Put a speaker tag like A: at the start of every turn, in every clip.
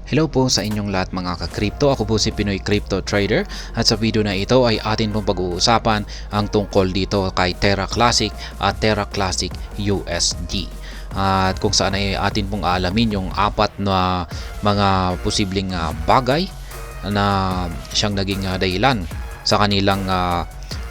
A: Hello po sa inyong lahat mga ka-crypto. Ako po si Pinoy Crypto Trader at sa video na ito ay atin pong pag-uusapan ang tungkol dito kay Terra Classic at Terra Classic USD. At kung saan ay atin pong alamin yung apat na mga posibleng bagay na siyang naging dahilan sa kanilang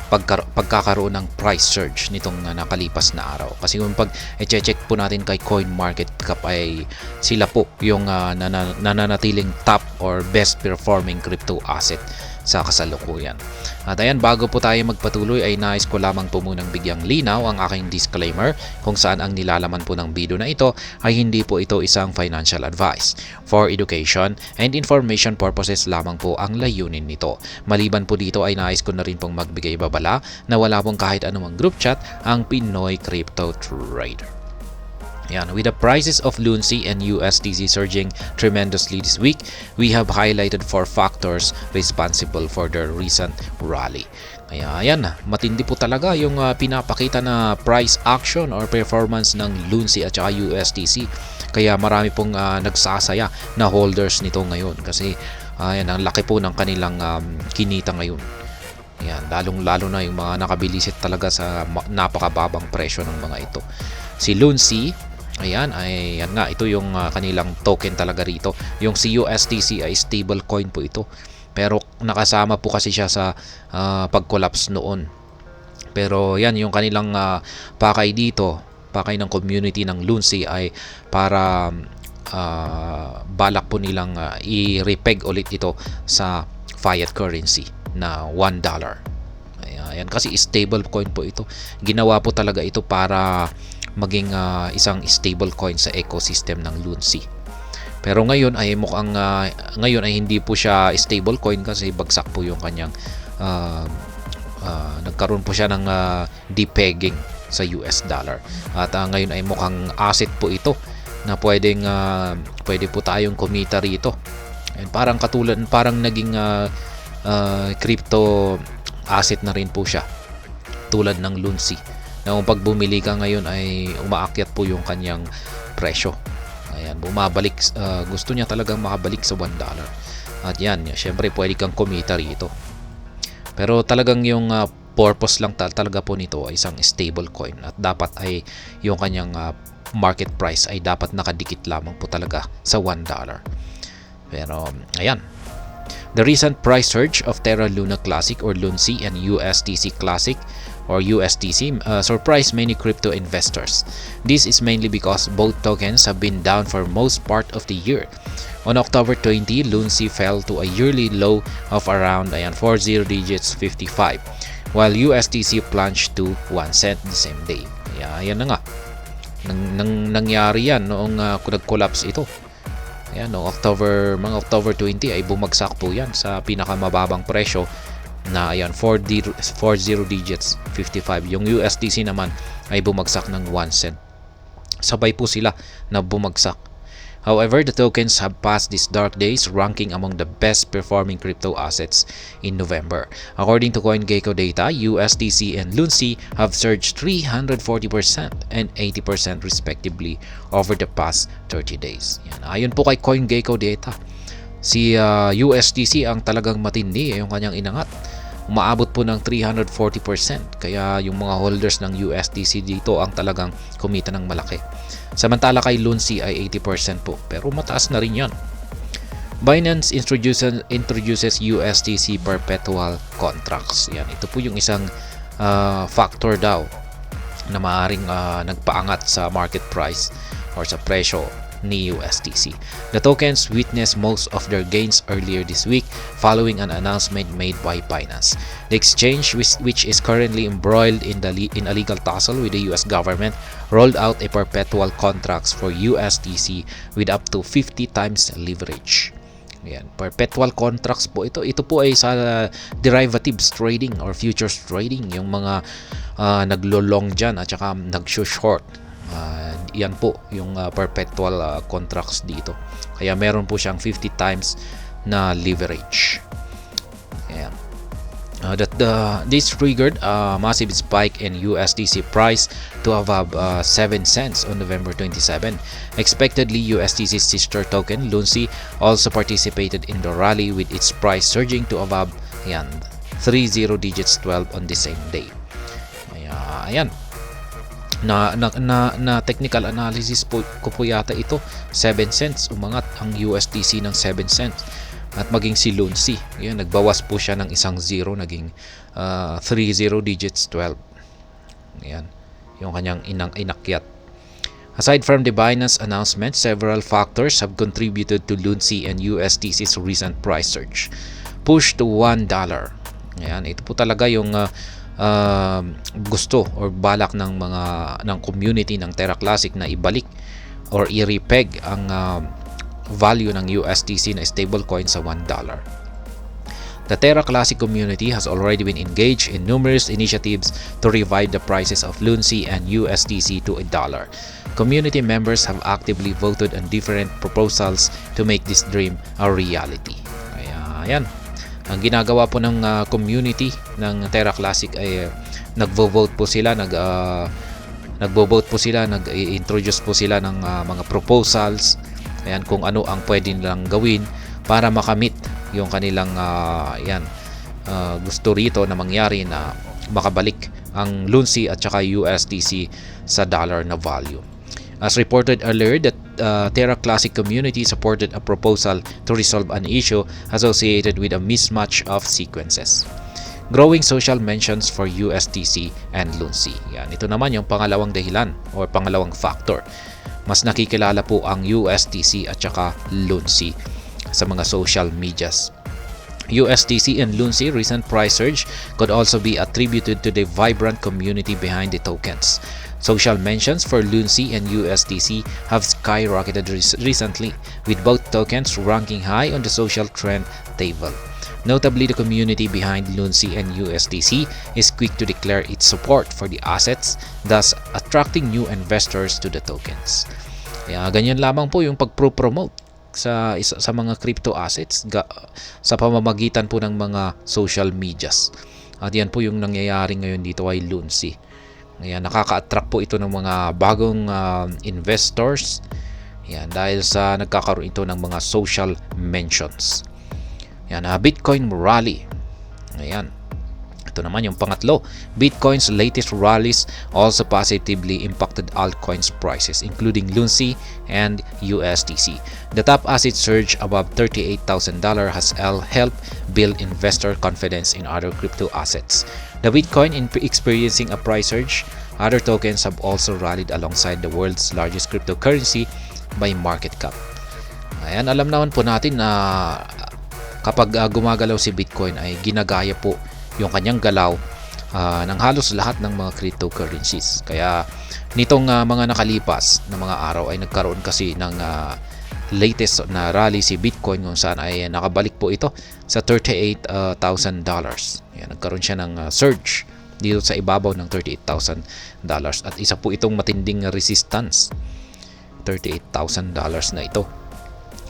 A: pagkakaroon ng price surge nitong nakalipas na araw. Kasi kung pag i-check po natin kay CoinMarketCap ay sila po yung nananatiling top or best performing crypto asset sa kasalukuyan. At ayan, bago po tayo magpatuloy ay nais ko lamang po munang bigyang linaw ang aking disclaimer kung saan ang nilalaman po ng video na ito ay hindi po ito isang financial advice. For education and information purposes lamang po ang layunin nito. Maliban po dito ay nais ko na rin pong magbigay babala na wala pong kahit anumang group chat ang Pinoy Crypto Trader. Yan, with the prices of LUNC and USDC surging tremendously this week, we have highlighted 4 factors responsible for the recent rally. Kaya ayan, matindi po talaga yung pinapakita na price action or performance ng LUNC at saka USDC. Kaya marami pong nagsasaya na holders nito ngayon kasi ayan, ang laki po ng kanilang kinita ngayon. Ayan, lalong-lalo na yung mga nakabilisit talaga sa napakababang presyo ng mga ito. Si LUNC, ayan, ay yan nga, ito yung kanilang token talaga rito. Yung si USDC ay stable coin po ito. Pero nakasama po kasi siya sa pag-collapse noon. Pero yan, yung kanilang pakay dito, pakay ng community ng LUNC ay para balak po nilang i-repeg ulit ito sa fiat currency na $1. Ayan, kasi stable coin po ito. Ginawa po talaga ito para maging isang stable coin sa ecosystem ng LUNC. Pero ngayon ay mukhang ngayon ay hindi po siya stable coin kasi bagsak po yung kanyang nagkaroon po siya ng depegging sa US dollar. At ngayon ay mukhang asset po ito na pwede po tayong kumita rito. And parang naging crypto asset na rin po siya tulad ng LUNC. Na kung pag bumili ka ngayon ay umaakyat po yung kanyang presyo. Ayan, bumabalik, gusto niya talagang makabalik sa $1. At yan, syempre pwede kang kumita rito. Pero talagang yung purpose lang talaga po nito ay isang stable coin at dapat ay yung kanyang market price ay dapat nakadikit lamang po talaga sa $1. Pero ayan, the recent price surge of Terra Luna Classic or LUNC and USDC Classic or USDC surprised many crypto investors. This is mainly because both tokens have been down for most part of the year. On October 20, LUNC fell to a yearly low of around 40 digits 55, while USDC plunged to 1 cent the same day. Ayan na nga. Nangyari yan noong nag-collapse ito. Ayan, no, October 20 ay bumagsak po yan sa pinakamababang presyo na ayan 40 digits 55. Yung USDC naman ay bumagsak ng 1 cent. Sabay po sila na bumagsak. However, the tokens have passed these dark days, ranking among the best performing crypto assets in November. According to CoinGecko data, USDC and LUNC have surged 340% and 80% respectively over the past 30 days. Yan. Ayon po kay CoinGecko data, si USDC ang talagang matindi, yung kanyang inangat. Umaabot po ng 340%, kaya yung mga holders ng USDC dito ang talagang kumita ng malaki. Samantala kay LUNC ay 80% po, pero mataas na rin yan. Binance introduces USDC perpetual contracts. Yan, ito po yung isang factor daw na maaaring nagpaangat sa market price or sa presyo ni USDC. The tokens witnessed most of their gains earlier this week following an announcement made by Binance. The exchange, which is currently embroiled in a legal tussle with the US government, rolled out a perpetual contracts for USDC with up to 50 times leverage. Ayan, perpetual contracts po ito. Ito po ay sa derivatives trading or futures trading, yung mga naglo-long dyan at saka nag-short. Yan po yung perpetual contracts dito. Kaya meron po siyang 50 times na leverage. Ayan. This triggered a massive spike in USDC price to above 7 cents on November 27. Expectedly, USDC's sister token, LUNC, also participated in the rally with its price surging to above 30 digits 12 on the same day. Ayan. Na technical analysis po yata ito, 7 cents umangat ang USDC ng 7 cents. At maging si LUNC, yun, nagbawas po siya ng isang zero, naging 30 digits 12. Ayan, yung kanyang inakyat. Aside from the Binance announcement, several factors have contributed to LUNC and USDC's recent price surge. Push to $1. Ayan, ito po talaga yung gusto or balak ng community ng Terra Classic na ibalik or i-repeg ang value ng USDC na stablecoin sa $1. The Terra Classic community has already been engaged in numerous initiatives to revive the prices of LUNC and USDC to $1. Community members have actively voted on different proposals to make this dream a reality. Kaya ayan, ang ginagawa po ng community ng Terra Classic ay nagvo-vote po sila, nagvo-vote po sila, nag-introduce po sila ng mga proposals. Ayan, kung ano ang pwede nilang gawin para makamit yung kanilang gusto rito na mangyari, na makabalik ang LUNC at saka USDC sa dollar na value. As reported earlier, the Terra Classic community supported a proposal to resolve an issue associated with a mismatch of sequences. Growing social mentions for USDC and LUNC. Yan, ito naman yung pangalawang dahilan or pangalawang factor. Mas nakikilala po ang USDC at saka LUNC sa mga social medias. USDC and LUNC recent price surge could also be attributed to the vibrant community behind the tokens. Social mentions for LUNC and USDC have skyrocketed recently, with both tokens ranking high on the social trend table. Notably, the community behind LUNC and USDC is quick to declare its support for the assets, thus attracting new investors to the tokens. Kaya ganyan lamang po yung pag-promote sa mga crypto assets sa pamamagitan po ng mga social medias. At yan po yung nangyayari ngayon dito ay LUNC. Ayan, nakaka-attract po ito ng mga bagong investors. Yan, dahil sa nagkakaroon ito ng mga social mentions. Yan, Bitcoin rally. Ayan. Ito naman yung pangatlo. Bitcoin's latest rallies also positively impacted altcoins prices, including LUNC and USDC. The top asset surge above $38,000 has helped build investor confidence in other crypto assets. The Bitcoin experiencing a price surge. Other tokens have also rallied alongside the world's largest cryptocurrency by market cap. Ayan, alam naman po natin na kapag gumagalaw si Bitcoin ay ginagaya po yung kanyang galaw ng halos lahat ng mga cryptocurrencies. Kaya nitong mga nakalipas na mga araw ay nagkaroon kasi ng latest na rally si Bitcoin, kung saan ay nakabalik po ito sa $38,000. Yan, nagkaroon siya ng surge dito sa ibabaw ng $38,000 at isa po itong matinding resistance, $38,000 na ito.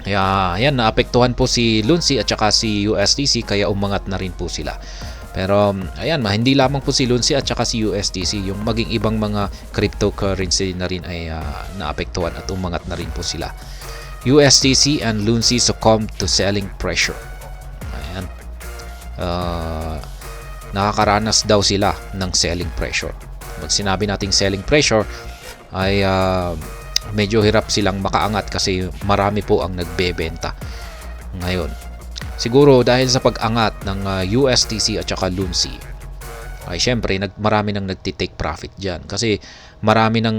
A: Kaya ayan, naapektuhan po si LUNC at saka si USDC, kaya umangat na rin po sila. Pero ayan, hindi lamang po si LUNC at saka si USDC, yung maging ibang mga cryptocurrency na rin ay naapektuhan at umangat na rin po sila. USDC and LUNC succumbed to selling pressure. Ayan. Nakakaranas daw sila ng selling pressure. Pag sinabi nating selling pressure ay medyo hirap silang makaangat kasi marami po ang nagbebenta ngayon. Siguro dahil sa pag-angat ng USDC at saka LUNC ay syempre marami nang nagti-take profit dyan kasi marami nang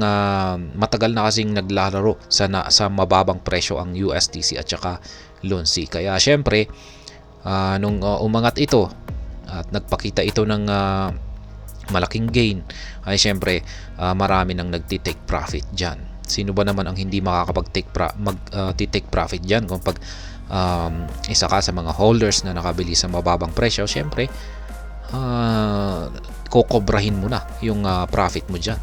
A: matagal na kasing naglalaro sa mababang presyo ang USDC at saka LUNC. Kaya syempre nung umangat ito at nagpakita ito ng malaking gain ay syempre marami nang nagti-take profit dyan. Sino ba naman ang hindi makakapag-take profit dyan kung pag isa ka sa mga holders na nakabili sa mababang presyo? Syempre kokobrahin mo na yung profit mo dyan.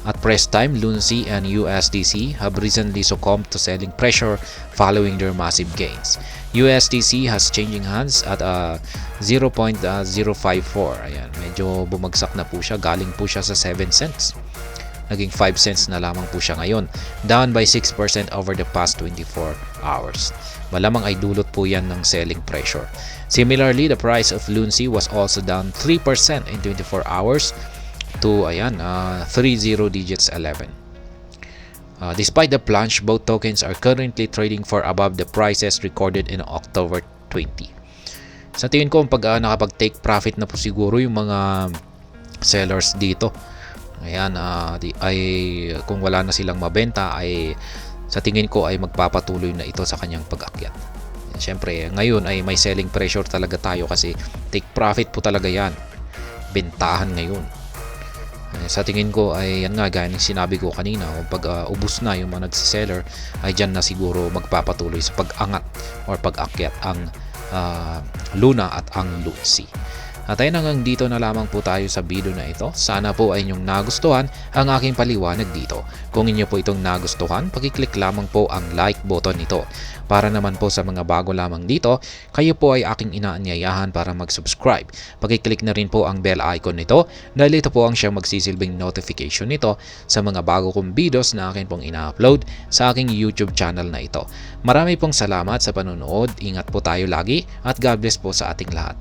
A: At press time, Lunsi and USDC have recently succumbed to selling pressure following their massive gains. USDC has changing hands at 0.054. Ayan, medyo bumagsak na po siya. Galing po siya sa 7 cents. Naging 5 cents na lamang po siya ngayon. Down by 6% over the past 24 hours. Malamang ay dulot po yan ng selling pressure. Similarly, the price of Lunsi was also down 3% in 24 hours to 30 digits 11. Despite the plunge, both tokens are currently trading for above the prices recorded in October 20. Sa tingin ko, pag nakapag-take profit na po siguro yung mga sellers dito. Ayan, ay kung wala na silang mabenta, ay sa tingin ko ay magpapatuloy na ito sa kanyang pag-akyat. Siyempre, ngayon ay may selling pressure talaga tayo kasi take profit po talaga yan. Bentahan ngayon. Sa tingin ko ay yan nga, gaya ng sinabi ko kanina, pag ubos na yung mga nagsiseller, ay dyan na siguro magpapatuloy sa pag-angat or pag-akyat ang Luna at ang Lunsi. At ayun, hanggang dito na lamang po tayo sa video na ito. Sana po ay inyong nagustuhan ang aking paliwanag dito. Kung inyo po itong nagustuhan, pakiclick lamang po ang like button nito. Para naman po sa mga bago lamang dito, kayo po ay aking inaanyayahan para mag-subscribe. Pakiclick na rin po ang bell icon nito dahil ito po ang siyang magsisilbing notification nito sa mga bago kong videos na akin pong ina-upload sa aking YouTube channel na ito. Marami pong salamat sa panonood. Ingat po tayo lagi at God bless po sa ating lahat.